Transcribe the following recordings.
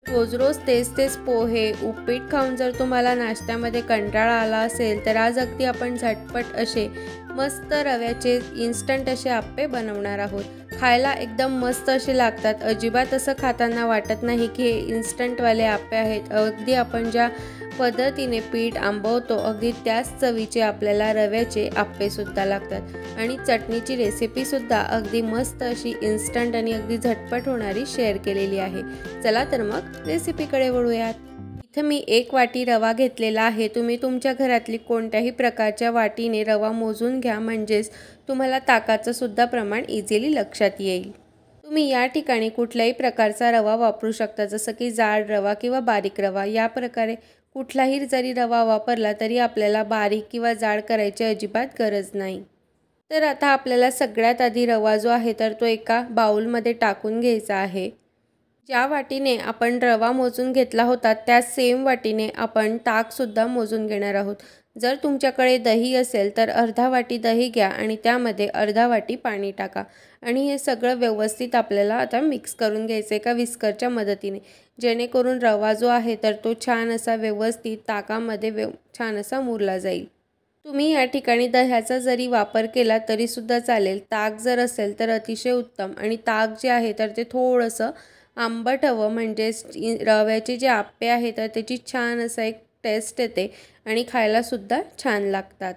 रोज रोज तेच पोहे उपीट खाऊन जर तुम्हाला नाश्त्यामध्ये कंटाळा आला असेल तर आज अगदी आपण झटपट असे मस्त रव्याचे इन्स्टंट असे आप्पे बनवणार आहोत। खायला एकदम मस्त असे लागतात, अजिबात असं खाताना वाटत नाही की हे इन्स्टंटवाले आप्पे आहेत। अगदी आपण ज्या पद्धतीने पीठ आंबवतो अगदी त्याच चवीचे आपल्याला रव्याचे आप्पेसुद्धा लागतात आणि चटणीची रेसिपीसुद्धा अगदी मस्त अशी इन्स्टंट आणि अगदी झटपट होणारी शेअर केलेली आहे। चला तर मग रेसिपीकडे वळूयात। इथे मी 1 वाटी रवा घेतलेला आहे। तुम्ही तुमच्या घरातली कोणत्याही प्रकारच्या वाटीने रवा मोजून घ्या, म्हणजेच तुम्हाला ताकाचं सुद्धा प्रमाण इझिली लक्षात येईल। तुम्ही या ठिकाणी कुठल्याही प्रकारचा रवा वापरू शकता, जसं की जाड रवा किंवा बारीक रवा। या प्रकारे कुठलाही जरी रवा वापरला तरी आपल्याला बारीक किंवा जाड करायची अजिबात गरज नाही। तर आता आपल्याला सगळ्यात आधी रवा जो आहे तर तो एका बाउलमध्ये टाकून घ्यायचा आहे। ज्या वाटीने आपण रवा मोजून घेतला होता त्या सेम वाटीने आपण ताकसुद्धा मोजून घेणार आहोत। जर तुमच्याकडे दही असेल तर अर्धा वाटी दही घ्या आणि त्यामध्ये अर्धा वाटी पाणी टाका आणि हे सगळं व्यवस्थित आपल्याला आता मिक्स करून घ्यायचं एका विस्करच्या मदतीने, जेणेकरून रवा जो आहे तर तो छान असा व्यवस्थित ताकामध्ये छान असा मुरला जाईल। तुम्ही या ठिकाणी दह्याचा जरी वापर केला तरीसुद्धा चालेल। ताक जर असेल तर अतिशय उत्तम, आणि ताक जे आहे तर ते थोडंसं आंबट हवं, म्हणजेच रव्याचे जे आप्पे आहेत तर त्याची छान असा एक टेस्ट येते आणि खायलासुद्धा छान लागतात।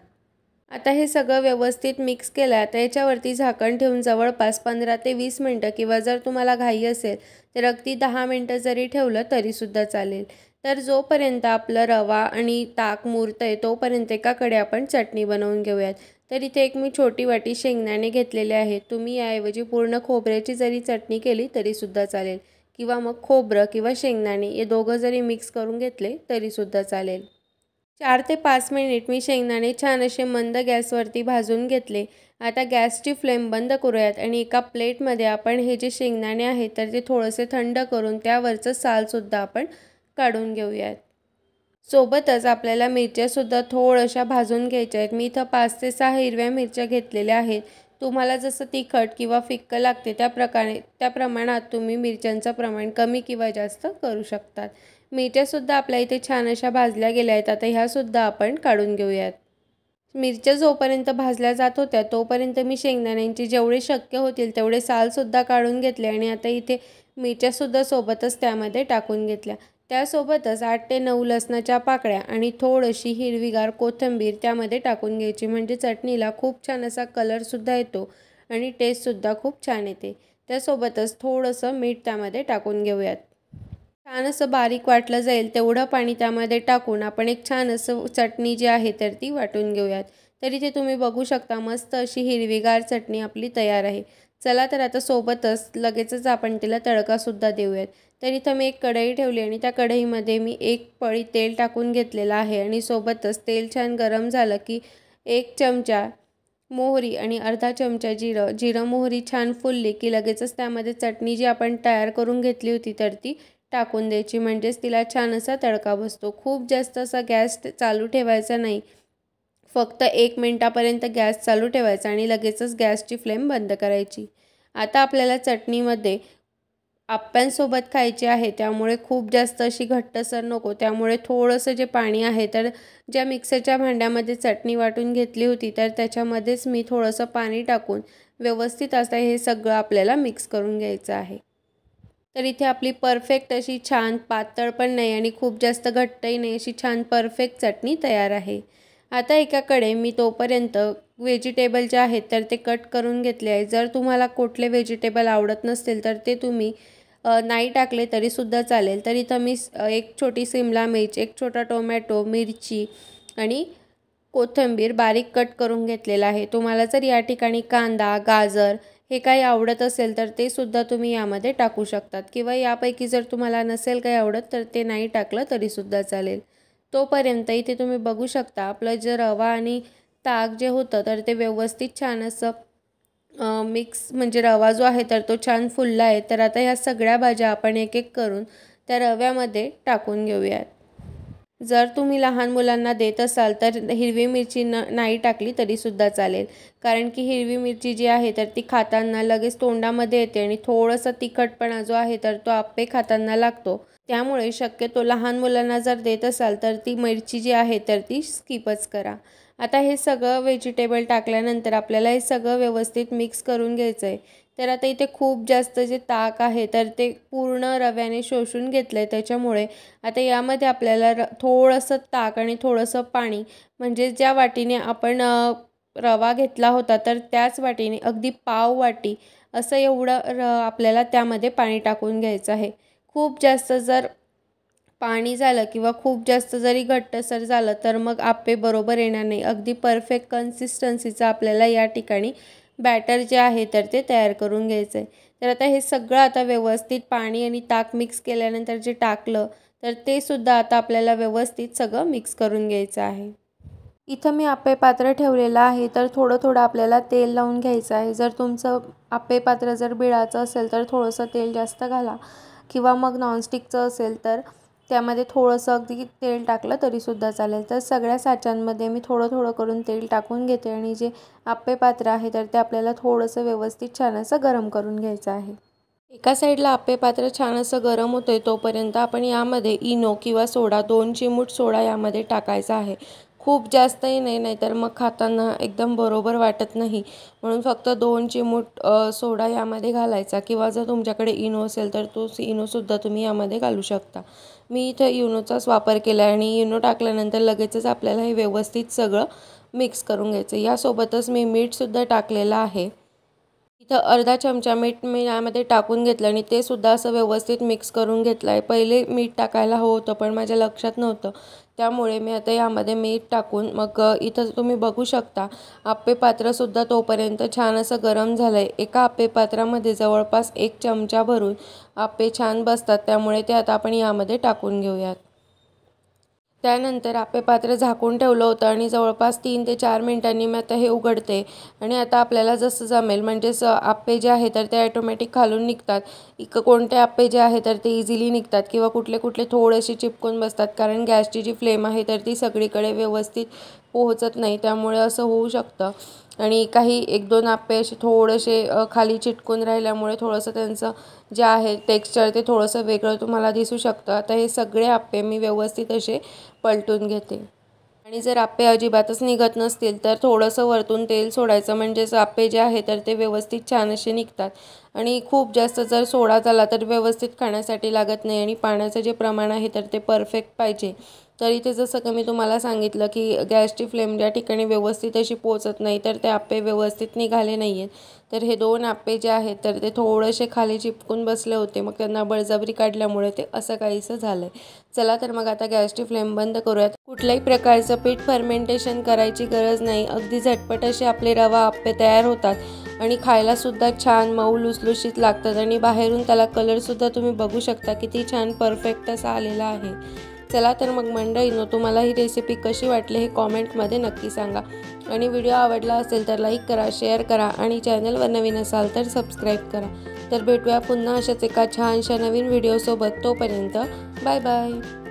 आता हे सगळं व्यवस्थित मिक्स केलं। आता याच्यावरती झाकण ठेवून जवळपास 15 ते 20 मिनटं किंवा जर तुम्हाला घाई असेल तर अगदी 10 मिनटं जरी ठेवलं तरीसुद्धा चालेल। तर जोपर्यंत आपलं रवा आणि ताक मुरतंय तोपर्यंत एकाकडे आपण चटणी बनवून घेऊयात। तर इथे एक मी छोटी वाटी शेंगदाणे घेतलेले आहेत। तुम्ही याऐवजी पूर्ण खोबऱ्याची जरी चटणी केली तरीसुद्धा चालेल, किंवा मग खोबरं किंवा शेंगदाणे हे दोघं जरी मिक्स करून घेतले तरीसुद्धा चालेल। 4 ते 5 मिनिट मी शेंगदाणे छान असे मंद गॅसवरती भाजून घेतले। आता गॅसची फ्लेम बंद करूयात आणि एका प्लेटमध्ये आपण हे जे शेंगदाणे आहेत तर ते थोडेसे थंड करून त्यावरचं सालसुद्धा आपण काढून घेऊयात। सोबतच आपल्याला मिरच्यासुद्धा थोड्याशा भाजून घ्यायच्या आहेत। मी इथं 5 ते 6 हिरव्या मिरच्या घेतलेल्या आहेत। तुम्हाला जसं तिखट किंवा फिक्कं लागते त्या प्रमाणात तुम्ही मिरच्यांचं प्रमाण कमी किंवा जास्त करू शकतात। मिरच्यासुद्धा आपल्या इथे छान अशा भाजल्या गेल्या आहेत। आता ह्यासुद्धा आपण काढून घेऊयात। मिरच्या जोपर्यंत भाजल्या जात होत्या तोपर्यंत मी शेंगदाण्यांचे जेवढे शक्य होतील तेवढे सालसुद्धा काढून घेतले आणि आता इथे मिरच्यासुद्धा सोबतच त्यामध्ये टाकून घेतल्या। त्यासोबतच 8 ते 9 लसणाच्या पाकळ्या आणि थोडीशी हिरवीगार कोथिंबीर त्यामध्ये टाकून घ्यायची, म्हणजे चटणीला खूप छान असा कलरसुद्धा येतो आणि टेस्टसुद्धा खूप छान येते। त्यासोबतच थोडंसं मीठ त्यामध्ये टाकून घेऊयात। छान असं बारीक वाटलं जाईल तेवढं पाणी त्यामध्ये टाकून आपण एक छान असं चटणी जी आहे तर ती वाटून घेऊयात। तर इथे तुम्ही बघू शकता मस्त अशी हिरवीगार चटणी आपली तयार आहे। चला तर आता सोबतच लगेचच आपण तिला तडकासुद्धा देऊयात। तर इथं मी एक कढई ठेवली आणि त्या कढईमध्ये मी 1 पळी तेल टाकून घेतलेलं आहे आणि सोबतच तेल छान गरम झालं की 1 चमचा मोहरी आणि अर्धा चमचा जिरं मोहरी छान फुलली की लगेचच त्यामध्ये चटणी जी आपण तयार करून घेतली होती तर ती टाकून द्यायची, म्हणजेच तिला छान असा तडका बसतो। खूप जास्त असा गॅस चालू ठेवायचा नाही, फक्त 1 मिनिटापर्यंत गॅस चालू ठेवायचा आणि लगेचच गॅसची फ्लेम बंद करायची। आता आपल्याला चटणीमध्ये आप्प्यांसोबत खायची आहे, त्यामुळे खूप जास्त अशी घट्टसर नको, त्यामुळे थोडंसं जे पाणी आहे तर ज्या मिक्सरच्या भांड्यामध्ये चटणी वाटून घेतली होती तर त्याच्यामध्येच मी थोडंसं पाणी टाकून व्यवस्थित असं हे सगळं आपल्याला मिक्स करून घ्यायचं आहे। तर इथे आपली परफेक्ट अशी छान पातळ पण नाही आणि खूप जास्त घट्टही नाही अशी छान परफेक्ट चटणी तयार आहे। आता एकाकडे मी तोपर्यंत व्हेजिटेबल जे आहेत तर ते कट करून घेतले आहे। जर तुम्हाला कुठले व्हेजिटेबल आवडत नसतील तर ते तुम्ही नाही टाकले तरीसुद्धा चालेल। तर इथं मी 1 छोटी शिमला मिर्च, 1 छोटा टोमॅटो, मिरची आणि कोथिंबीर बारीक कट करून घेतलेला आहे। तुम्हाला जर या ठिकाणी कांदा, गाजर हे काही आवडत असेल तर ते सुद्धा तुम्ही यामध्ये टाकू शकतात, किंवा यापैकी जर तुम्हाला नसेल काही आवडत तर ते नाही टाकलं तरीसुद्धा चालेल। तोपर्यंत इथे तुम्ही बघू शकता आपलं जे रवा आणि ताक जे होतं तर ते व्यवस्थित छान असं मिक्स, म्हणजे रवा जो आहे तर तो छान फुलला आहे। तर आता ह्या सगळ्या भाज्या आपण एक एक करून त्या रव्यामध्ये टाकून घेऊयात। जर तुम्ही लहान मुलांना देत असाल तर हिरवी मिरची नाही टाकली तरीसुद्धा चालेल, कारण की हिरवी मिरची जी आहे तर ती खाताना लगेच तोंडामध्ये येते आणि थोडंसं तिखटपणा जो आहे तर तो आप्पे खाताना लागतो। त्यामुळे शक्यतो लहान मुलांना जर देत असाल तर ती मिरची जी आहे तर ती स्किपच करा. आता हे सगळं व्हेजिटेबल टाकल्यानंतर आपल्याला हे सगळं व्यवस्थित मिक्स करून घ्यायचं आहे. तर आता इथे खूप जास्त जे ताक आहे तर ते पूर्ण रव्याने शोषून घेतलं आहे. त्याच्यामुळे आता यामध्ये आपल्याला थोडंसं ताक आणि थोडंसं पाणी, म्हणजे ज्या वाटीने आपण रवा घेतला होता तर त्याच वाटीने अगदी पाव वाटी असं एवढं आपल्याला त्यामध्ये पाणी टाकून घ्यायचं आहे. खूप जास्त जर पाणी झालं किंवा खूप जास्त जरी घट्टसर झालं तर मग आप्पे बरोबर येणार नाही. अगदी परफेक्ट कन्सिस्टन्सीचं आपल्याला या ठिकाणी बॅटर जे आहे तर ते तयार करून घ्यायचं आहे. तर आता हे सगळं आता व्यवस्थित पाणी आणि ताक मिक्स केल्यानंतर जे टाकलं तर ते सुद्धा आता आपल्याला व्यवस्थित सगळं मिक्स करून घ्यायचं आहे. इथं मी आप्पे पात्र ठेवलेलं आहे तर थोडं थोडं आपल्याला तेल लावून घ्यायचं आहे. जर तुमचं आप्पे पात्र जर बिळाचं असेल तर थोडंसं तेल जास्त घाला, किंवा मग नॉनस्टिकचं असेल तर त्यामध्ये थोडंसं अगदी तेल टाकलं तरीसुद्धा चालेल. तर सगळ्या साच्यांमध्ये मी थोडं थोडं करून तेल टाकून घेते आणि जे आप्पे पात्र आहे तर ते आपल्याला थोडंसं व्यवस्थित छान असं गरम करून घ्यायचं आहे. एका साईडला आप्पे पात्र छान असं गरम होतं आहे तोपर्यंत आपण यामध्ये इनो किंवा सोडा 2 चिमूट सोडा यामध्ये टाकायचा आहे. खूप जास्तही नाही, नाहीतर मग खाताना एकदम बरोबर वाटत नाही. म्हणून फक्त 2 चिमूट सोडा यामध्ये घालायचा, किंवा जर तुमच्याकडे इनो असेल तर तो इनोसुद्धा तुम्ही यामध्ये घालू शकता. मी इथं इनोचाच वापर केला आहे आणि इनो टाकल्यानंतर लगेचच आपल्याला हे व्यवस्थित सगळं मिक्स करून घ्यायचं. यासोबतच मी मीठसुद्धा टाकलेलं आहे. इथं अर्धा चमचा मीठ मी यामध्ये टाकून घेतलं आणि ते सुद्धा असं व्यवस्थित मिक्स करून घेतलं आहे. पहिले मीठ टाकायला हवं होतं पण माझ्या लक्षात नव्हतं, त्यामुळे मी आता यामध्ये मीठ टाकून मग इथं तुम्ही बघू शकता आप्पे पात्रसुद्धा तोपर्यंत छान असं गरम झालं आहे. एका आप्पे पात्रामध्ये जवळपास 1 चमचा भरून आप्पे छान बसतात, त्यामुळे ते आता आपण यामध्ये टाकून घेऊयात. त्यानंतर आप्पे पात्र झाकून ठेवलं होतं आणि जवळपास 3 ते 4 मिनिटांनी मी आता हे उघडते आणि आता आपल्याला जसं जमेल, म्हणजेच आप्पे जे आहे तर ते ऑटोमॅटिक खालून निघतात. कोणते आप्पे जे आहे तर ते इझिली निघतात किंवा कुठले कुठले थोडेसे चिपकून बसतात, कारण गॅसची जी फ्लेम आहे तर ती सगळीकडे व्यवस्थित पोहोचत नाही, त्यामुळे असं होऊ शकतं. आणि काही 1-2 आप्पे असे थोडेसे खाली चिटकून राहिल्यामुळे थोडंसं त्यांचं जे आहे टेक्स्चर ते थोडंसं वेगळं तुम्हाला दिसू शकतं. आता हे सगळे आप्पे मी व्यवस्थित असे पलटून घेते. आणि जर आप्पे अजिबातच निघत नसतील तर थोडंसं वरतून तेल सोडायचं, म्हणजेच आप्पे जे आहे तर ते व्यवस्थित छान असे निघतात. आणि खूप जास्त जर सोडा झाला तर व्यवस्थित खाण्यासाठी लागत नाही आणि पाण्याचं जे प्रमाण आहे तर ते परफेक्ट पाहिजे. तर इथे जसं की मी तुम्हाला सांगितलं की गॅसची फ्लेम ज्या ठिकाणी व्यवस्थित अशी पोचत नाही तर ते आप्पे व्यवस्थित निघाले नाही आहेत. तर हे 2 आप्पे जे आहेत तर ते थोडेसे खाली चिपकून बसले होते, मग त्यांना बळजबरी काढल्यामुळे ते असं काहीसं झालं आहे. चला तर मग आता गॅसची फ्लेम बंद करूयात. कुठल्याही प्रकारचं पीठ फर्मेंटेशन करायची गरज नाही. अगदी झटपट असे आपले रवा आप्पे तयार होतात आणि खायलासुद्धा छान मऊ लुसलुशीत लागतात आणि बाहेरून त्याला कलरसुद्धा तुम्ही बघू शकता किती छान परफेक्ट असा आलेला आहे. चला तर मग मंडळींनो, तुम्हाला ही रेसिपी कशी वाटली हे कॉमेंटमध्ये नक्की सांगा. आणि व्हिडिओ आवडला असेल तर लाईक करा, शेअर करा आणि चॅनलवर नवीन असाल तर सबस्क्राईब करा. तर भेटूया पुन्हा अशाच एका छानशा नवीन व्हिडिओसोबत. तोपर्यंत बाय बाय.